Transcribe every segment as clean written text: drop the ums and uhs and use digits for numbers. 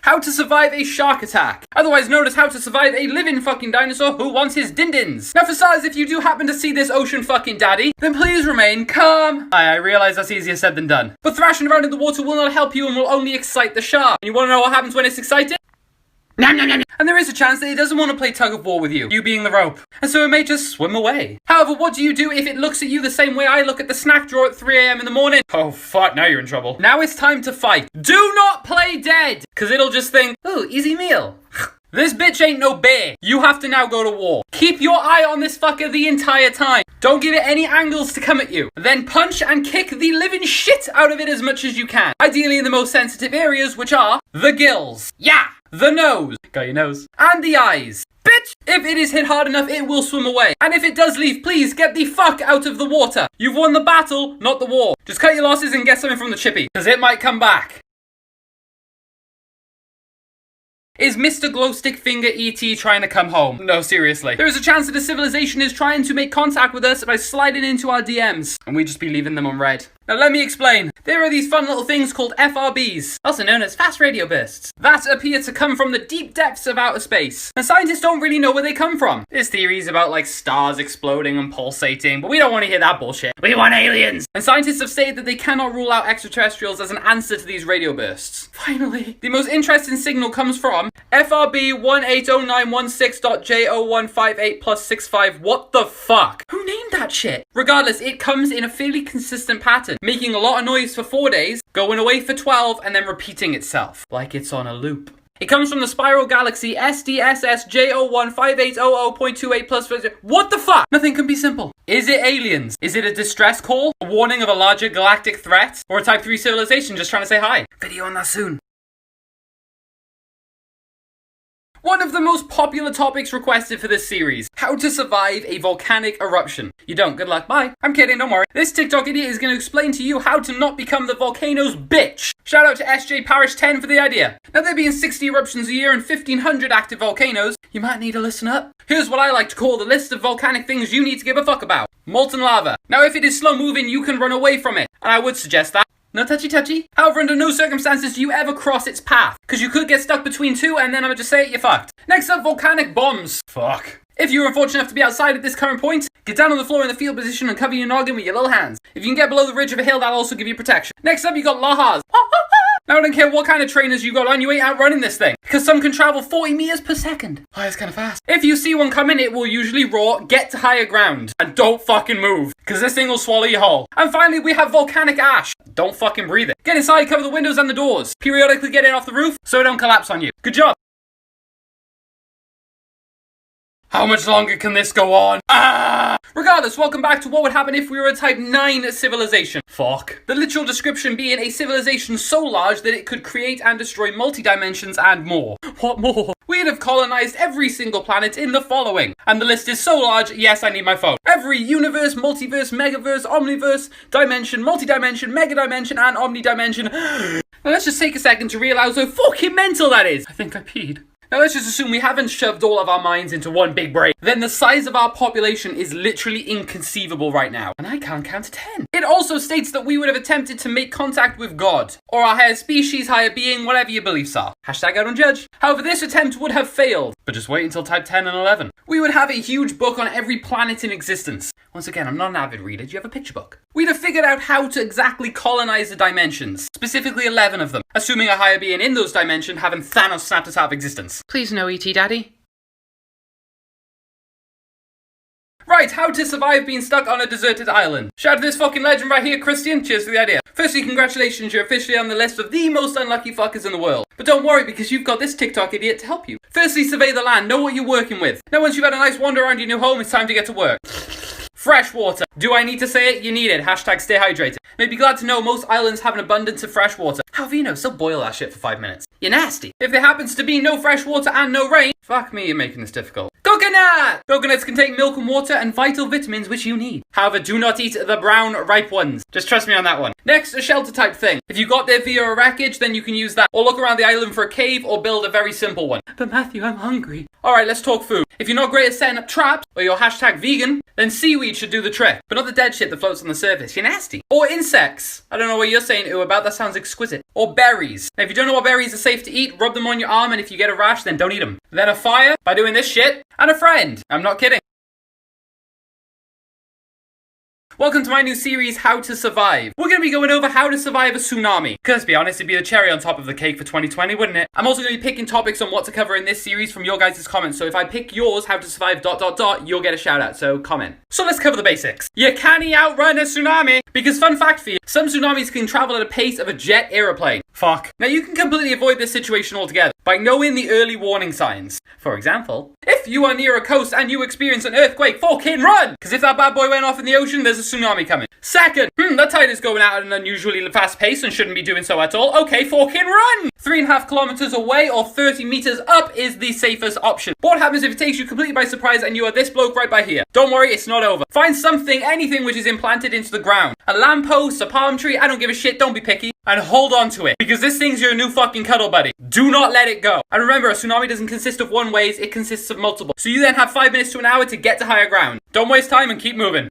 How to survive a shark attack. Otherwise known as how to survive a living fucking dinosaur who wants his din-dins. Now for starters, if you do happen to see this ocean fucking daddy, then please remain calm. I realise that's easier said than done. But thrashing around in the water will not help you and will only excite the shark. And you want to know what happens when it's excited? Nom, nom, nom. And there is a chance that it doesn't want to play tug of war with you being the rope. And so it may just swim away. However, what do you do if it looks at you the same way I look at the snack drawer at 3 AM in the morning? Oh fuck, now you're in trouble. Now it's time to fight. Do not play dead, because it'll just think, oh, easy meal. This bitch ain't no bear. You have to now go to war. Keep your eye on this fucker the entire time. Don't give it any angles to come at you. Then punch and kick the living shit out of it as much as you can. Ideally in the most sensitive areas, which are the gills. Yeah. The nose. Got your nose. And the eyes. Bitch! If it is hit hard enough, it will swim away. And if it does leave, please get the fuck out of the water. You've won the battle, not the war. Just cut your losses and get something from the chippy, because it might come back. Is Mr. Glowstick Finger E.T. trying to come home? No, seriously. There is a chance that a civilization is trying to make contact with us by sliding into our DMs, and we just be leaving them on red. Now let me explain. There are these fun little things called FRBs, also known as fast radio bursts, that appear to come from the deep depths of outer space. And scientists don't really know where they come from. There's theories about like stars exploding and pulsating, but we don't want to hear that bullshit. We want aliens! And scientists have stated that they cannot rule out extraterrestrials as an answer to these radio bursts. Finally, the most interesting signal comes from FRB 180916.J0158 plus 65. What the fuck? Who named that shit? Regardless, it comes in a fairly consistent pattern, making a lot of noise for 4 days, going away for 12, and then repeating itself, like it's on a loop. It comes from the spiral galaxy SDSS J015800.28 plus... What the fuck? Nothing can be simple. Is it aliens? Is it a distress call? A warning of a larger galactic threat? Or a Type 3 civilization just trying to say hi? Video on that soon. One of the most popular topics requested for this series, how to survive a volcanic eruption. You don't, good luck, bye. I'm kidding, don't worry. This TikTok idiot is going to explain to you how to not become the volcano's bitch. Shout out to SJ Parish 10 for the idea. Now there being 60 eruptions a year and 1,500 active volcanoes, you might need to listen up. Here's what I like to call the list of volcanic things you need to give a fuck about. Molten lava. Now if it is slow moving, you can run away from it, and I would suggest that. No touchy. However, under no circumstances do you ever cross its path, because you could get stuck between two and then I'ma just say it, you're fucked. Next up, volcanic bombs. Fuck. If you're unfortunate enough to be outside at this current point, get down on the floor in the field position and cover your noggin with your little hands. If you can get below the ridge of a hill, that'll also give you protection. Next up, you got lahars. Now I don't care what kind of trainers you got on, you ain't outrunning this thing, because some can travel 40 meters per second. Oh, that's kind of fast. If you see one coming, it will usually roar, get to higher ground, and don't fucking move, because this thing will swallow you whole. And finally, we have volcanic ash. Don't fucking breathe it. Get inside, cover the windows and the doors. Periodically get it off the roof, so it don't collapse on you. Good job. How much longer can this go on? Regardless, welcome back to what would happen if we were a Type 9 civilization. Fuck. The literal description being a civilization so large that it could create and destroy multi-dimensions and more. What more? We'd have colonized every single planet in the following. And the list is so large, yes, I need my phone. Every universe, multiverse, megaverse, omniverse, dimension, multi-dimension, mega-dimension, and omni-dimension. Now let's just take a second to realize how fucking mental that is. I think I peed. Now let's just assume we haven't shoved all of our minds into one big brain. Then the size of our population is literally inconceivable right now. And I can't count to 10. It also states that we would have attempted to make contact with God, or our higher species, higher being, whatever your beliefs are. Hashtag I don't judge. However, this attempt would have failed. But just wait until Type 10 and 11. We would have a huge book on every planet in existence. Once again, I'm not an avid reader. Do you have a picture book? We'd have figured out how to exactly colonize the dimensions, specifically 11 of them, assuming a higher being in those dimensions having Thanos snapped us out of existence. Please no, E.T. Daddy. Right, how to survive being stuck on a deserted island. Shout out to this fucking legend right here, Christian. Cheers for the idea. Firstly, congratulations, you're officially on the list of the most unlucky fuckers in the world. But don't worry, because you've got this TikTok idiot to help you. Firstly, survey the land, know what you're working with. Now once you've had a nice wander around your new home, it's time to get to work. Fresh water. Do I need to say it? You need it. Hashtag stay hydrated. May be glad to know most islands have an abundance of fresh water. However, you know, still boil that shit for 5 minutes. You're nasty. If there happens to be no fresh water and no rain, fuck me, you're making this difficult. Coconut! Coconuts contain milk and water and vital vitamins which you need. However, do not eat the brown, ripe ones. Just trust me on that one. Next, a shelter type thing. If you got there via a wreckage, then you can use that. Or look around the island for a cave or build a very simple one. But Matthew, I'm hungry. Alright, let's talk food. If you're not great at setting up traps, or you're hashtag vegan, then seaweed should do the trick. But not the dead shit that floats on the surface. You're nasty. Or insects. I don't know what you're saying ooh about, that sounds exquisite. Or berries. Now, if you don't know what berries are safe to eat, rub them on your arm, and if you get a rash, then don't eat them. Then a fire, by doing this shit, and a friend. I'm not kidding. Welcome to my new series, How to Survive. We're going to be going over how to survive a tsunami. Because let's be honest, it'd be the cherry on top of the cake for 2020, wouldn't it? I'm also going to be picking topics on what to cover in this series from your guys' comments. So if I pick yours, how to survive ... you'll get a shout out, so comment. So let's cover the basics. You can't outrun a tsunami. Because fun fact for you, some tsunamis can travel at a pace of a jet aeroplane. Fuck. Now you can completely avoid this situation altogether by knowing the early warning signs. For example, if you are near a coast and you experience an earthquake, fucking run! Because if that bad boy went off in the ocean, there's a tsunami coming. Second, the tide is going out at an unusually fast pace and shouldn't be doing so at all. Okay, fucking run! 3.5 kilometers away or 30 meters up is the safest option. But what happens if it takes you completely by surprise and you are this bloke right by here? Don't worry, it's not over. Find something, anything which is implanted into the ground. A lamppost, a palm tree, I don't give a shit, don't be picky. And hold on to it, because this thing's your new fucking cuddle buddy. Do not let it go. And remember, a tsunami doesn't consist of one waves, it consists of multiple. So you then have 5 minutes to an hour to get to higher ground. Don't waste time and keep moving.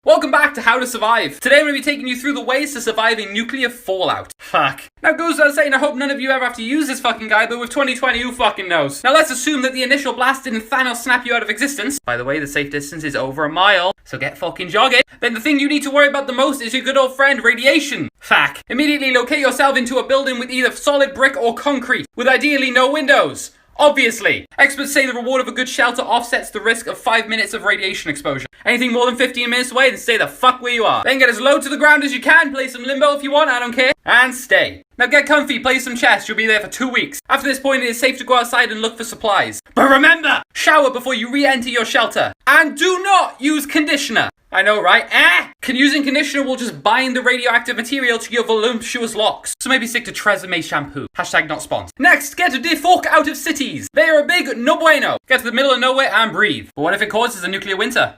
Welcome back to How to Survive. Today I'm going to be taking you through the ways to survive a nuclear fallout. Fuck. Now it goes without saying, I hope none of you ever have to use this fucking guy, but with 2020, who fucking knows? Now let's assume that the initial blast didn't Thanos snap you out of existence. By the way, the safe distance is over a mile, so get fucking jogging. Then the thing you need to worry about the most is your good old friend, radiation. Fuck. Immediately locate yourself into a building with either solid brick or concrete, with ideally no windows. Obviously. Experts say the reward of a good shelter offsets the risk of 5 minutes of radiation exposure. Anything more than 15 minutes away, then stay the fuck where you are. Then get as low to the ground as you can, play some limbo if you want, I don't care, and stay. Now get comfy, play some chess, you'll be there for 2 weeks. After this point, it is safe to go outside and look for supplies. But remember, shower before you re-enter your shelter. And do not use conditioner. I know, right? Using conditioner will just bind the radioactive material to your voluptuous locks. So maybe stick to Tresemme shampoo. Hashtag not sponsored. Next, get the fuck out of cities. They are a big no bueno. Get to the middle of nowhere and breathe. But what if it causes a nuclear winter?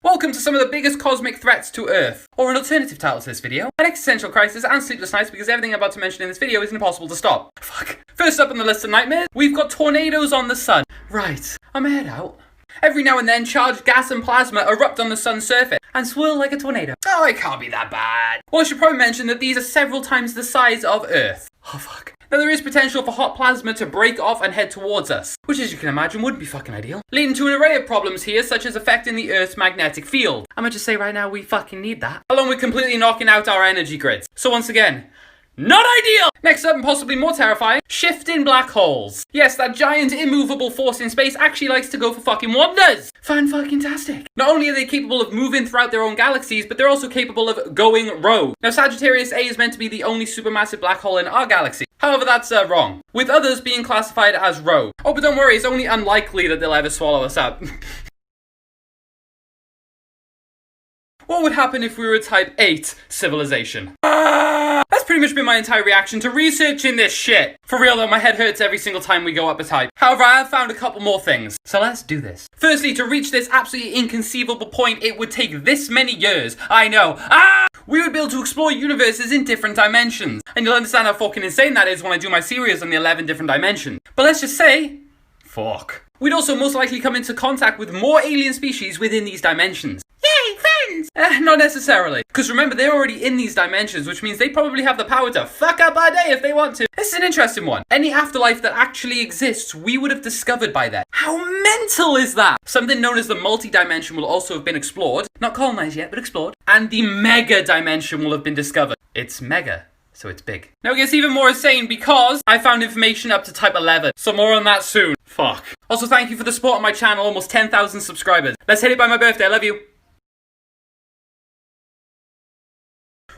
Welcome to some of the biggest cosmic threats to Earth, or an alternative title to this video, an existential crisis and sleepless nights, because everything I'm about to mention in this video is impossible to stop. Fuck. First up on the list of nightmares, we've got tornadoes on the sun. Right, I'm head out. Every now and then, charged gas and plasma erupt on the sun's surface and swirl like a tornado. Oh, it can't be that bad. Well, I should probably mention that these are several times the size of Earth. Oh, fuck. Now, there is potential for hot plasma to break off and head towards us, which, as you can imagine, wouldn't be fucking ideal. Leading to an array of problems here, such as affecting the Earth's magnetic field. I'm gonna just say right now, we fucking need that. Along with completely knocking out our energy grids. So once again, not ideal! Next up, and possibly more terrifying, shifting black holes. Yes, that giant immovable force in space actually likes to go for fucking wonders. Fan-fucking-tastic. Not only are they capable of moving throughout their own galaxies, but they're also capable of going rogue. Now, Sagittarius A is meant to be the only supermassive black hole in our galaxy. However, that's wrong, with others being classified as rogue. Oh, but don't worry, it's only unlikely that they'll ever swallow us up. What would happen if we were a Type 8 civilization? That's pretty much been my entire reaction to researching this shit. For real though, my head hurts every single time we go up a type. However, I have found a couple more things. So let's do this. Firstly, to reach this absolutely inconceivable point, it would take this many years. I know. We would be able to explore universes in different dimensions. And you'll understand how fucking insane that is when I do my series on the 11 different dimensions. But let's just say, fuck. We'd also most likely come into contact with more alien species within these dimensions. Yay, friends! Not necessarily. Because remember, they're already in these dimensions, which means they probably have the power to fuck up our day if they want to. This is an interesting one. Any afterlife that actually exists, we would have discovered by then. How mental is that? Something known as the multi-dimension will also have been explored. Not colonized yet, but explored. And the mega dimension will have been discovered. It's mega, so it's big. Now it gets even more insane because I found information up to type 11. So more on that soon. Fuck. Also, thank you for the support on my channel, almost 10,000 subscribers. Let's hit it by my birthday, I love you.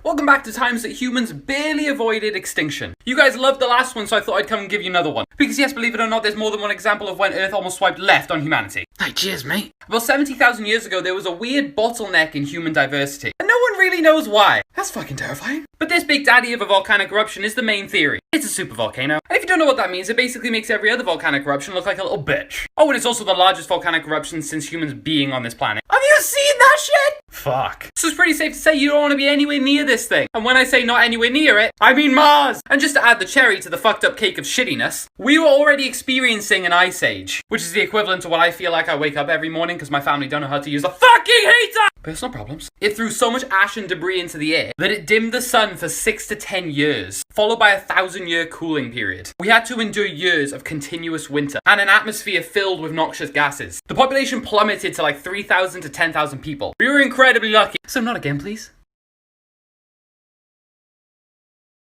Welcome back to times that humans barely avoided extinction. You guys loved the last one, so I thought I'd come and give you another one. Because yes, believe it or not, there's more than one example of when Earth almost swiped left on humanity. Hey, cheers, mate. About 70,000 years ago, there was a weird bottleneck in human diversity. And no one really knows why. That's That's fucking terrifying. But this big daddy of a volcanic eruption is the main theory. It's a supervolcano. And if you don't know what that means, it basically makes every other volcanic eruption look like a little bitch. Oh, and it's also the largest volcanic eruption since humans being on this planet. Have you seen that shit? Fuck. So it's pretty safe to say you don't want to be anywhere near this thing. And when I say not anywhere near it, I mean Mars. And just to add the cherry to the fucked up cake of shittiness, we were already experiencing an ice age, which is the equivalent to what I feel like I wake up every morning because my family don't know how to use the fucking heater. Personal problems. It threw so much ash and debris into the air that it dimmed the sun for 6 to 10 years, followed by a 1,000-year cooling period. We had to endure years of continuous winter and an atmosphere filled with noxious gases. The population plummeted to like 3,000 to 10,000 people. We were incredibly lucky. So not again, please.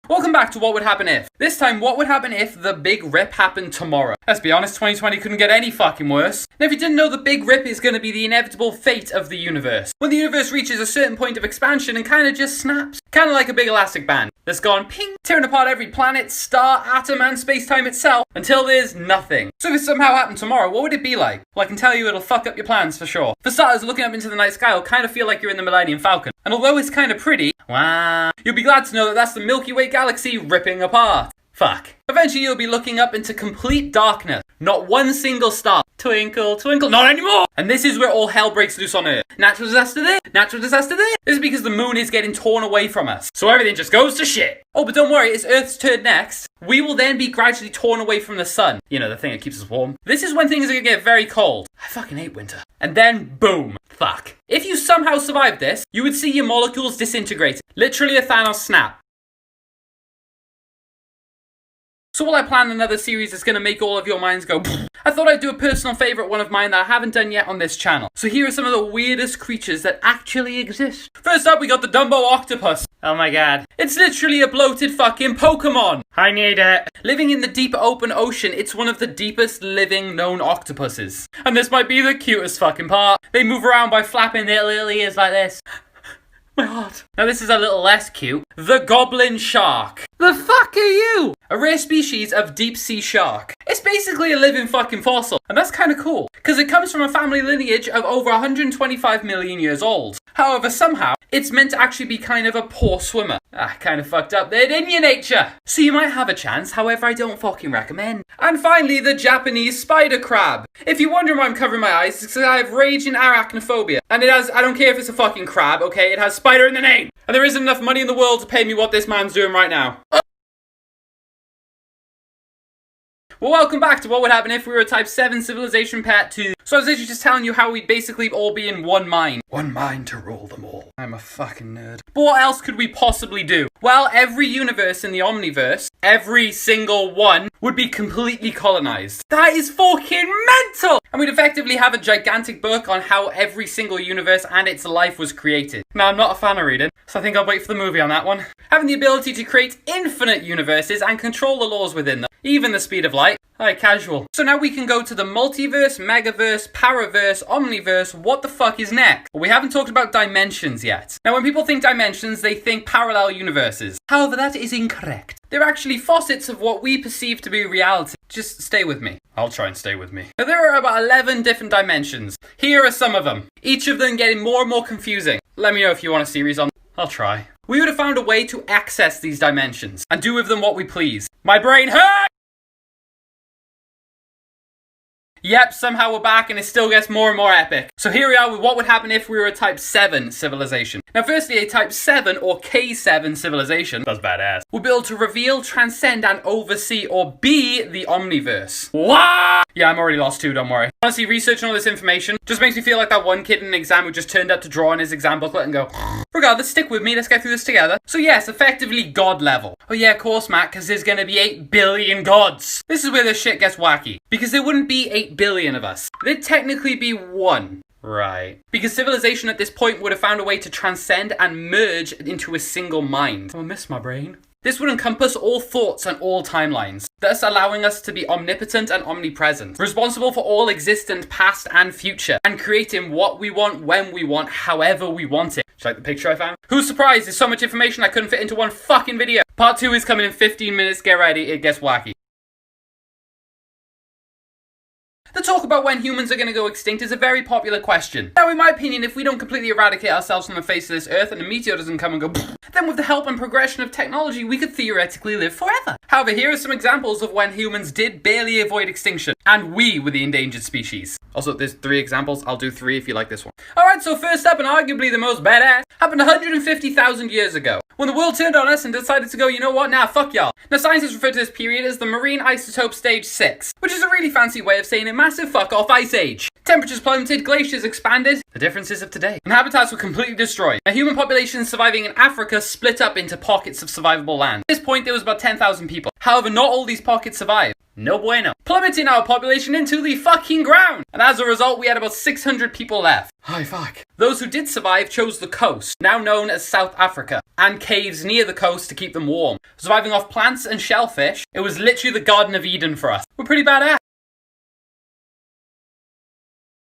Welcome back to What Would Happen If. This time, what would happen if the Big Rip happened tomorrow? Let's be honest, 2020 couldn't get any fucking worse. Now, if you didn't know, the Big Rip is going to be the inevitable fate of the universe. When the universe reaches a certain point of expansion and kind of just snaps. Kind of like a big elastic band that's gone ping, tearing apart every planet, star, atom, and space-time itself until there's nothing. So if it somehow happened tomorrow, what would it be like? Well, I can tell you it'll fuck up your plans for sure. For starters, looking up into the night sky will kind of feel like you're in the Millennium Falcon. And although it's kind of pretty, wow, you'll be glad to know that that's the Milky Way galaxy ripping apart. Fuck. Eventually you'll be looking up into complete darkness. Not one single star. Twinkle, twinkle, not anymore! And this is where all hell breaks loose on Earth. Natural disaster there, natural disaster there. This is because the moon is getting torn away from us. So everything just goes to shit. Oh, but don't worry, it's Earth's turn next. We will then be gradually torn away from the sun. You know, the thing that keeps us warm. This is when things are gonna get very cold. I fucking hate winter. And then, boom. Fuck. If you somehow survived this, you would see your molecules disintegrate. Literally a Thanos snap. So while I plan another series that's going to make all of your minds go I thought I'd do a personal favourite one of mine that I haven't done yet on this channel. So here are some of the weirdest creatures that actually exist. First up, we got the Dumbo octopus. Oh my god. It's literally a bloated fucking Pokemon. I need it. Living in the deep open ocean, it's one of the deepest living known octopuses. And this might be the cutest fucking part. They move around by flapping their little ears like this. My heart. Now this is a little less cute. The goblin shark. The fuck are you? A rare species of deep sea shark. It's basically a living fucking fossil. And that's kind of cool. Because it comes from a family lineage of over 125 million years old. However, somehow, it's meant to actually be kind of a poor swimmer. Kind of fucked up there, didn't you, nature? So you might have a chance, however, I don't fucking recommend. And finally, the Japanese spider crab. If you're wondering why I'm covering my eyes, it's because I have raging arachnophobia. And it has, I don't care if it's a fucking crab, okay? It has spider in the name. And there isn't enough money in the world to pay me what this man's doing right now. Well, welcome back to What Would Happen If We Were a Type 7 Civilization Part 2. So I was literally just telling you how we'd basically all be in one mind. One mind to rule them all. I'm a fucking nerd. But what else could we possibly do? Well, every universe in the Omniverse, every single one, would be completely colonized. That is fucking mental! And we'd effectively have a gigantic book on how every single universe and its life was created. Now, I'm not a fan of reading, so I think I'll wait for the movie on that one. Having the ability to create infinite universes and control the laws within them. Even the speed of light. Hi, casual. So now we can go to the multiverse, megaverse, paraverse, omniverse. What the fuck is next? Well, we haven't talked about dimensions yet. Now, when people think dimensions, they think parallel universes. However, that is incorrect. They're actually facets of what we perceive to be reality. Just stay with me. I'll try and stay with me. Now, there are about 11 different dimensions. Here are some of them. Each of them getting more and more confusing. Let me know if you want a series on. I'll try. We would have found a way to access these dimensions and do with them what we please. My brain hurts! Yep, somehow we're back and it still gets more and more epic. So here we are with what would happen if we were a Type 7 civilization. Now firstly, a Type 7 or K7 civilization, that's badass, would be able to reveal, transcend and oversee or be the Omniverse. What? Yeah, I'm already lost too, don't worry. Honestly, researching all this information just makes me feel like that one kid in an exam who just turned up to draw in his exam booklet and go, regardless, stick with me, let's get through this together. So yes, effectively God level. Oh yeah, of course, Matt, because there's gonna be 8 billion gods. This is where this shit gets wacky. Because there wouldn't be 8 billion of us. There'd technically be 1. Right. Because civilization at this point would have found a way to transcend and merge into a single mind. I miss my brain. This would encompass all thoughts and all timelines, thus allowing us to be omnipotent and omnipresent, responsible for all existent past and future, and creating what we want, when we want, however we want it. Just like the picture I found. Who's surprised? There's so much information I couldn't fit into one fucking video. Part 2 is coming in 15 minutes, get ready, it gets wacky. The talk about when humans are going to go extinct is a very popular question. Now, in my opinion, if we don't completely eradicate ourselves from the face of this earth and a meteor doesn't come and go, then with the help and progression of technology, we could theoretically live forever. However, here are some examples of when humans did barely avoid extinction, and we were the endangered species. Also, there's 3 examples. I'll do 3 if you like this one. Alright, so first up, and arguably the most badass, happened 150,000 years ago, when the world turned on us and decided to go, you know what, nah, fuck y'all. Now, scientists refer to this period as the marine isotope stage 6, which is a really fancy way of saying a massive fuck-off ice age. Temperatures plummeted, glaciers expanded, the differences of today, and habitats were completely destroyed. Now, human populations surviving in Africa split up into pockets of survivable land. At this point, there was about 10,000 people. However, not all these pockets survived. No bueno. Plummeting our population into the fucking ground! And as a result, we had about 600 people left. Hi, fuck. Those who did survive chose the coast, now known as South Africa, and caves near the coast to keep them warm. Surviving off plants and shellfish, it was literally the Garden of Eden for us. We're pretty badass.